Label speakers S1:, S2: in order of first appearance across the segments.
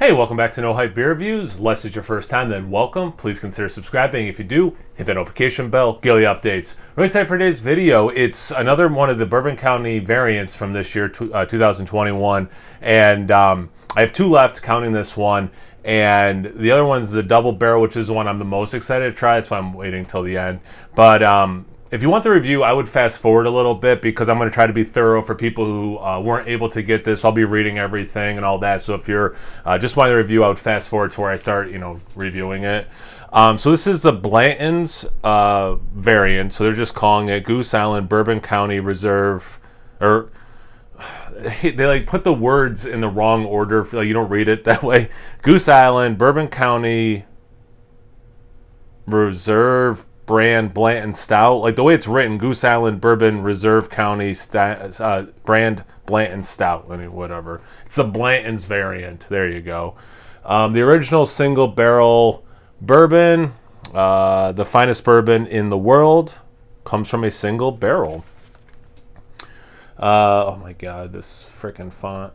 S1: Hey, welcome back to No Hype Beer Reviews. Unless it's your first time, then welcome. Please consider subscribing. If you do, hit the notification bell, daily updates. Really excited for today's video. It's another one of the Bourbon County variants from this year, 2021. And I have two left, counting this one. And the other one's the double barrel, which is the one I'm the most excited to try. That's why I'm waiting till the end. But if you want the review, I would fast forward a little bit because I'm going to try to be thorough for people who weren't able to get this. I'll be reading everything and all that. So if you're just wanting the review, I would fast forward to where I start, reviewing it. So this is the Blanton's variant. So they're just calling it Goose Island Bourbon County Reserve, or they put the words in the wrong order. You don't read it that way. Goose Island Bourbon County Reserve brand Blanton Stout. The way it's written, Goose Island Bourbon Reserve County brand Blanton Stout. Whatever. It's the Blanton's variant. There you go. The original single barrel bourbon, the finest bourbon in the world, comes from a single barrel. Oh my god, this freaking font.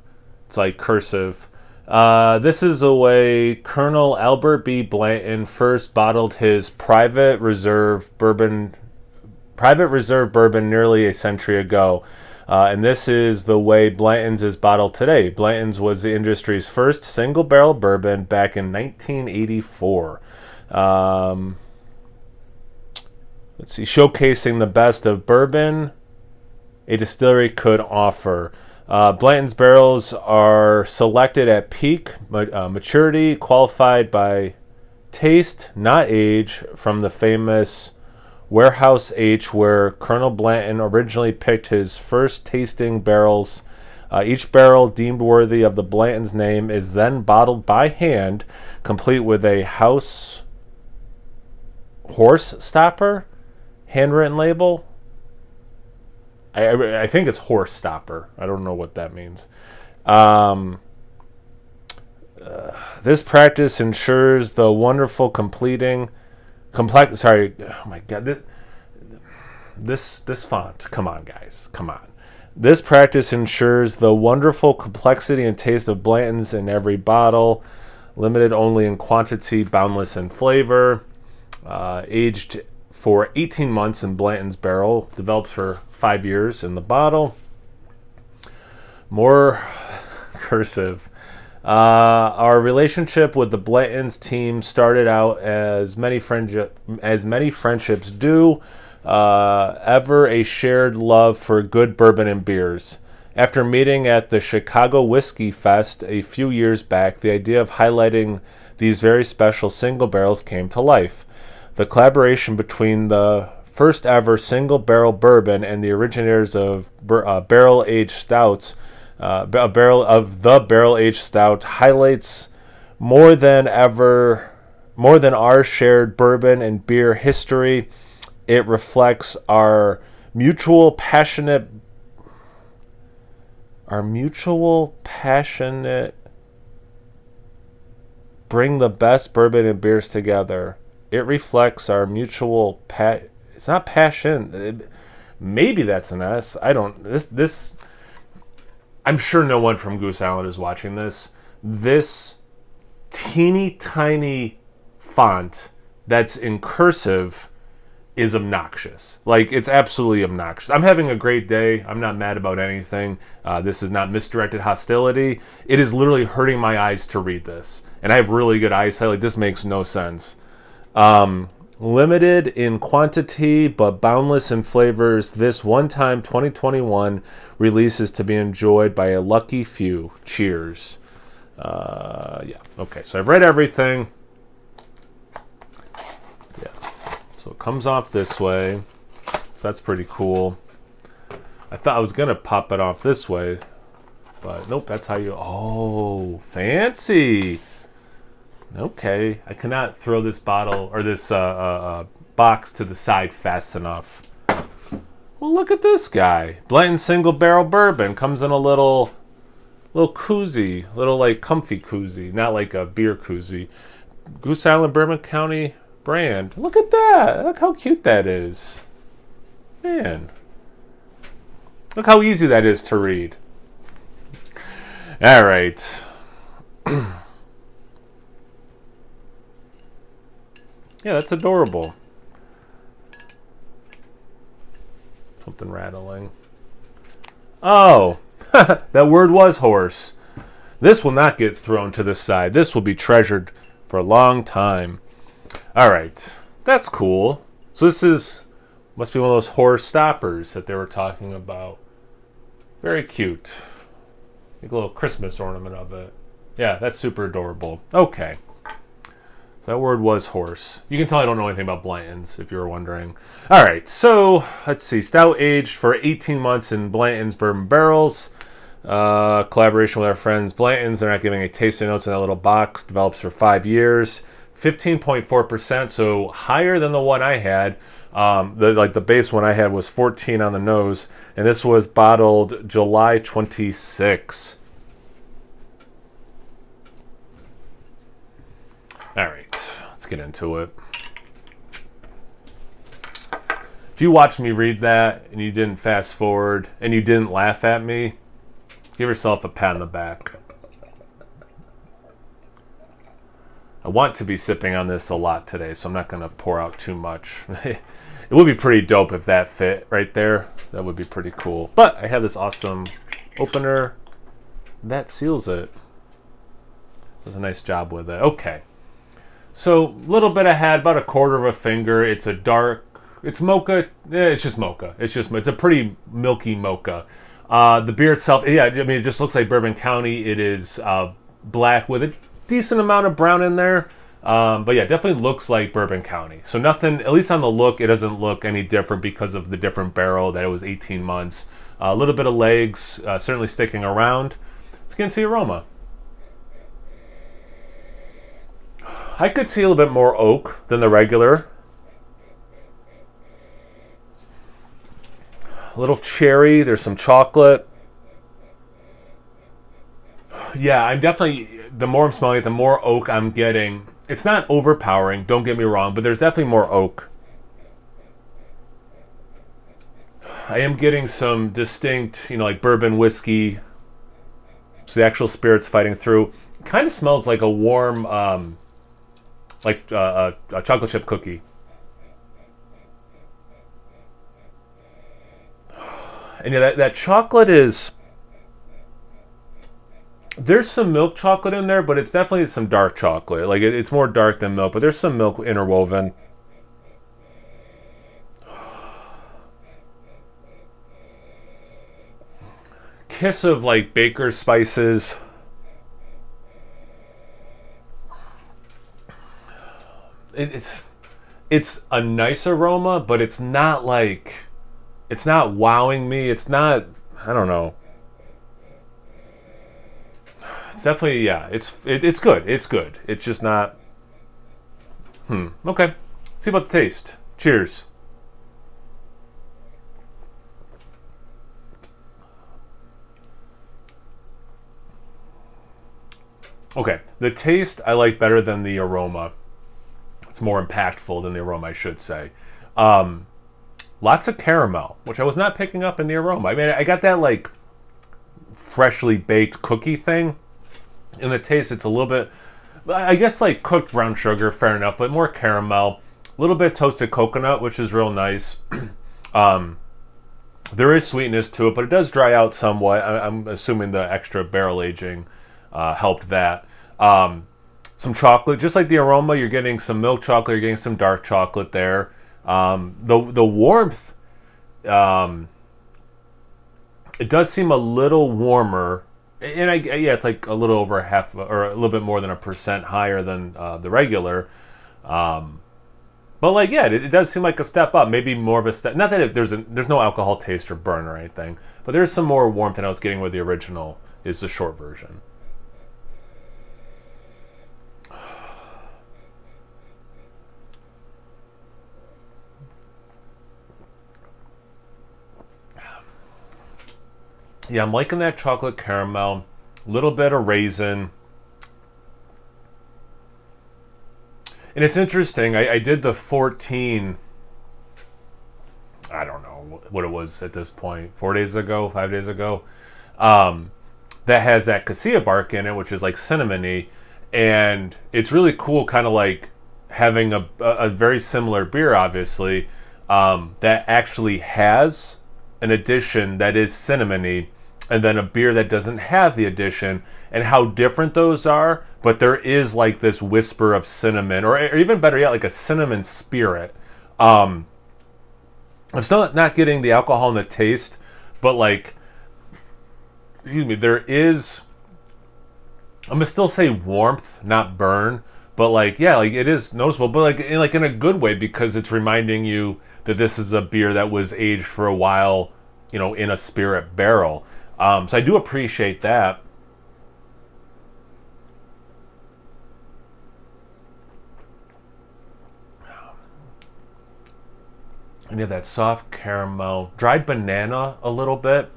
S1: It's like cursive. This is the way Colonel Albert B. Blanton first bottled his private reserve bourbon nearly a century ago. And this is the way Blanton's is bottled today. Blanton's was the industry's first single barrel bourbon back in 1984. Let's see, showcasing the best of bourbon a distillery could offer. Blanton's barrels are selected at peak maturity, qualified by taste, not age, from the famous Warehouse H, where Colonel Blanton originally picked his first tasting barrels. Each barrel deemed worthy of the Blanton's name is then bottled by hand, complete with a horse stopper handwritten label. I think it's horse stopper. I don't know what that means. This practice ensures the wonderful Sorry, oh my god, this font. Come on, guys, come on. This practice ensures the wonderful complexity and taste of Blanton's in every bottle, limited only in quantity, boundless in flavor. Aged for 18 months in Blanton's barrel, developed for 5 years in the bottle. More cursive. Our relationship with the Blanton's team started out as many friendships do, ever a shared love for good bourbon and beers. After meeting at the Chicago Whiskey Fest a few years back, the idea of highlighting these very special single barrels came to life. The collaboration between the first ever single barrel bourbon and the originators of barrel-aged stouts, barrel-aged stout highlights more than our shared bourbon and beer history. It reflects our mutual passionate bring the best bourbon and beers together. It reflects our mutual it's not passion. Maybe that's an S. I don't. This. I'm sure no one from Goose Island is watching this. This teeny tiny font that's in cursive is obnoxious. It's absolutely obnoxious. I'm having a great day. I'm not mad about anything. This is not misdirected hostility. It is literally hurting my eyes to read this, and I have really good eyesight. This makes no sense. Limited in quantity but boundless in flavors, this one-time 2021 release is to be enjoyed by a lucky few. Cheers. Yeah. Okay, so I've read everything. Yeah. So it comes off this way. So that's pretty cool. I thought I was going to pop it off this way, but nope, that's how you... Oh, fancy. Okay, I cannot throw this bottle or this box to the side fast enough. Well, look at this guy. Blanton Single Barrel Bourbon comes in a little koozie, little comfy koozie, not like a beer koozie. Goose Island Bourbon County brand. Look at that. Look how cute that is. Man. Look how easy that is to read. All right. Yeah, that's adorable. Something rattling. Oh, that word was horse. This will not get thrown to the side. This will be treasured for a long time. All right, that's cool. So this must be one of those horse stoppers that they were talking about. Very cute. Make a little Christmas ornament of it. Yeah, that's super adorable. Okay. So that word was horse. You can tell I don't know anything about Blantons, if you were wondering. All right, so let's see. Stout aged for 18 months in Blanton's bourbon barrels. Collaboration with our friends Blantons. They're not giving any tasting notes in that little box. Develops for 5 years. 15.4%, so higher than the one I had. The base one I had was 14 on the nose, and this was bottled July 26. All right, let's get into it. If you watched me read that and you didn't fast forward and you didn't laugh at me, give yourself a pat on the back. I want to be sipping on this a lot today, so I'm not going to pour out too much. It would be pretty dope if that fit right there. That would be pretty cool. But I have this awesome opener that seals it. Does a nice job with it. Okay. So, a little bit ahead, about a quarter of a finger. It's a dark, it's mocha. It's just mocha. It's a pretty milky mocha. The beer itself, yeah, I mean, it just looks like Bourbon County. It is black with a decent amount of brown in there. But yeah, definitely looks like Bourbon County. So nothing, at least on the look, it doesn't look any different because of the different barrel that it was 18 months. A little bit of legs, certainly sticking around. Let's get into the aroma. I could see a little bit more oak than the regular. A little cherry, there's some chocolate. Yeah, I'm definitely, the more I'm smelling it, the more oak I'm getting. It's not overpowering, don't get me wrong, but there's definitely more oak. I am getting some distinct, like bourbon whiskey. So the actual spirit's fighting through. It kind of smells like a warm, a chocolate chip cookie. And yeah, that chocolate is... There's some milk chocolate in there, but it's definitely some dark chocolate. Like, it's more dark than milk, but there's some milk interwoven. Kiss of, like, baker's spices. It's a nice aroma, but it's not like... It's not wowing me. It's not... I don't know. It's definitely, yeah, it's good. It's good. It's just not... Okay. Let's see about the taste. Cheers. Okay. The taste I like better than the aroma. It's more impactful than the aroma, I should say. Lots of caramel, which I was not picking up in the aroma. I mean, I got that, like, freshly baked cookie thing. In the taste, it's a little bit, I guess, like cooked brown sugar, fair enough, but more caramel. A little bit toasted coconut, which is real nice. There is sweetness to it, but it does dry out somewhat. I'm assuming the extra barrel aging helped that. Some chocolate, just like the aroma, you're getting some milk chocolate, you're getting some dark chocolate there. The warmth, it does seem a little warmer. And it's like a little over a half, or a little bit more than 1% higher than the regular. But like, yeah, it does seem like a step up, maybe more of a step. Not that there's no alcohol taste or burn or anything, but there's some more warmth than I was getting with the original. Is the short version. Yeah, I'm liking that chocolate caramel, a little bit of raisin. And it's interesting, I did the 14, I don't know what it was at this point, 4 days ago, 5 days ago, that has that cassia bark in it, which is like cinnamony, and it's really cool kind of like having a very similar beer, obviously, that actually has an addition that is cinnamony, and then a beer that doesn't have the addition, and how different those are. But there is like this whisper of cinnamon, or even better yet, like a cinnamon spirit. I'm still not getting the alcohol and the taste, but like, excuse me, there is, I'm gonna still say warmth, not burn, but like, yeah, like it is noticeable, but like in a good way, because it's reminding you that this is a beer that was aged for a while, you know, in a spirit barrel. So I do appreciate that. And you have that soft caramel, dried banana a little bit.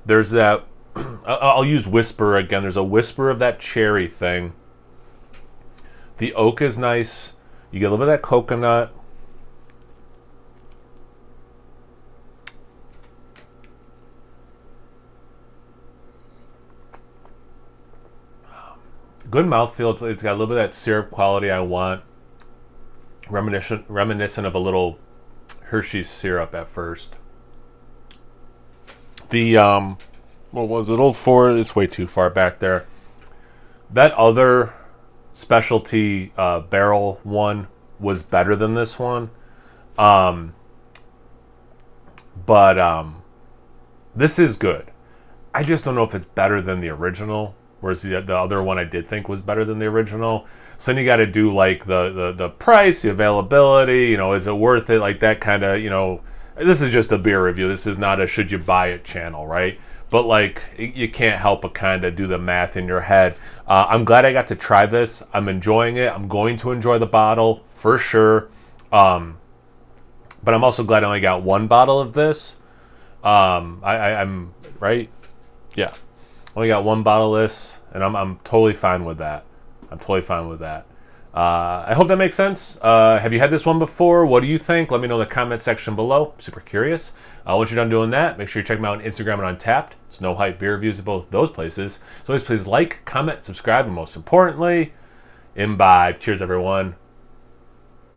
S1: There's that, I'll use whisper again. There's a whisper of that cherry thing. The oak is nice. You get a little bit of that coconut. Good mouthfeel. It's got a little bit of that syrup quality I want. Reminiscent of a little Hershey's syrup at first. The what was it? Old Ford. It's way too far back there. That other specialty barrel one was better than this one, but this is good. I just don't know if it's better than the original. Whereas the other one I did think was better than the original. So then you got to do like the price, the availability. You know, is it worth it? Like that kind of, you know. This is just a beer review. This is not a should you buy it channel, right? But like you can't help but kind of do the math in your head. I'm glad I got to try this. I'm enjoying it. I'm going to enjoy the bottle for sure. But I'm also glad I only got one bottle of this. I'm right. Yeah. Only got one bottle of this, and I'm totally fine with that. I'm totally fine with that. I hope that makes sense. Have you had this one before? What do you think? Let me know in the comment section below. I'm super curious. Once you're done doing that, make sure you check me out on Instagram and Untapped. It's No Hype Beer Reviews at both those places. So always please like, comment, subscribe, and most importantly, imbibe. Cheers, everyone.